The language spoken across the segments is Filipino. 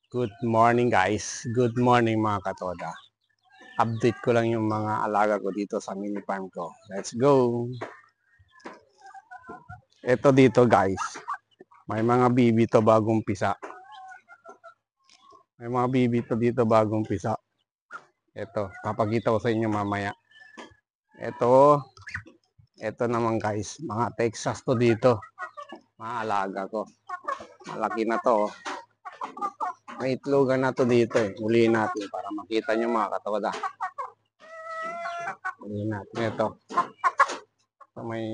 Good morning guys. Good morning mga katoda. Update ko lang yung mga alaga ko dito sa mini farm ko. Let's go! Ito dito guys. May mga bibi to bagong pisa. May mga bibi to dito bagong pisa. Ito, papakita ko sa inyo mamaya. Ito naman guys. Mga Texas to dito. Mga alaga ko. Malaki na to. May itlogan na to dito eh. Ulihin natin para makita nyo mga katoda. Ulihin natin ito. So, may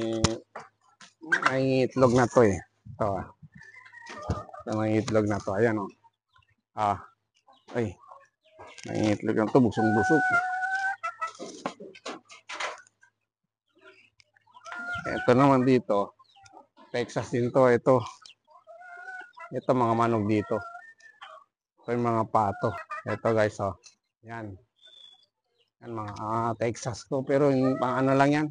itlog na to eh. Ito may itlog na to. Ayan o. Ay. May itlog na to. Busong-busog. Ito naman dito. Texas din to. Ito mga manok dito. Ito yung mga pato. Ito guys o. Yan. Yan mga Texas ko. Pero yung pang ano lang yan.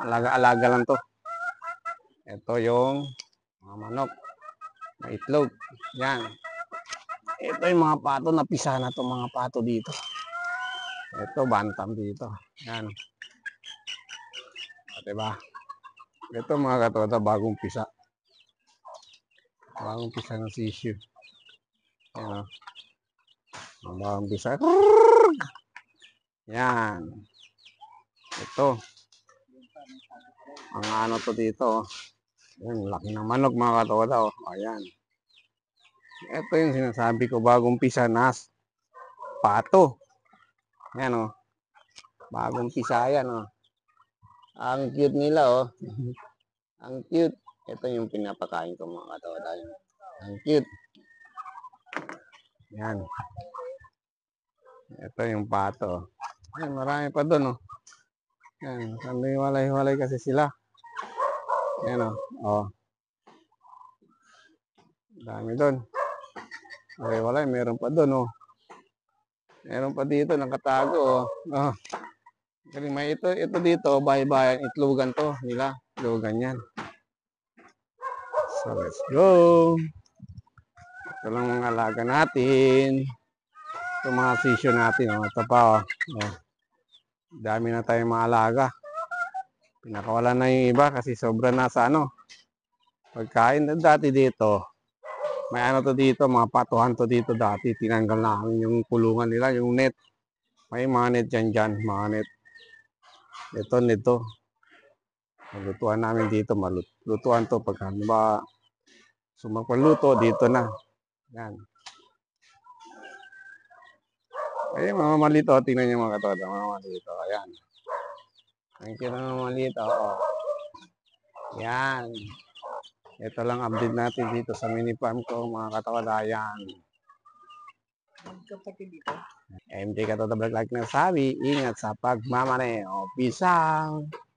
Alaga-alaga lang to. Ito yung mga manok. May itlog. Yan. Ito yung mga pato. Napisa na to mga pato dito. Ito bantam dito. Yan. Diba? Ito mga katoda bagong pisa. Bagong pisa ng sisyo. Yan o. Bagong pisa. Yan. Ito. Ang ano to dito. Yan, laki ng manok mga katoda. Ayan. Ito yung sinasabi ko bagong pisa na pato. Yan o. Bagong pisa yan o. Ang cute nila oh. Ang cute. Ito yung pinapakain ko mga katoda. Ang cute. Yan. Ito yung pato. Yan, marami pa doon oh. Yan, walay-walay kasi sila. Yan oh. Dami doon. Walay-walay, meron pa doon oh. Meron pa dito nakatago oh. Kasi may ito dito, bahay-bahay, itlogan to nila. Itlogan yan. So, let's go. Ito lang mga alaga natin. Ito mga sisyo natin. Ito pa. Dami na tayong mga alaga. Pinakawalan na yung iba kasi sobra na sa pagkain. Dati dito, may to dito, mga patuhan to dito dati. Tinanggal namin yung kulungan nila, yung net. May mga net dyan, mga net. Ito, nito. Malutuan namin dito, malutuan to pagka magpaluto dito na. Yan. Ayun, mga malito. Tingnan nyo mga katoda. Mga malito. Ayan. Ang cute ng mga malito. Yan. Ito lang update natin dito sa mini farm ko mga katoda. Ayan. dito. MJ Katoda Vlog like na sabi. Ingat sa pagmamaneo. Peace out.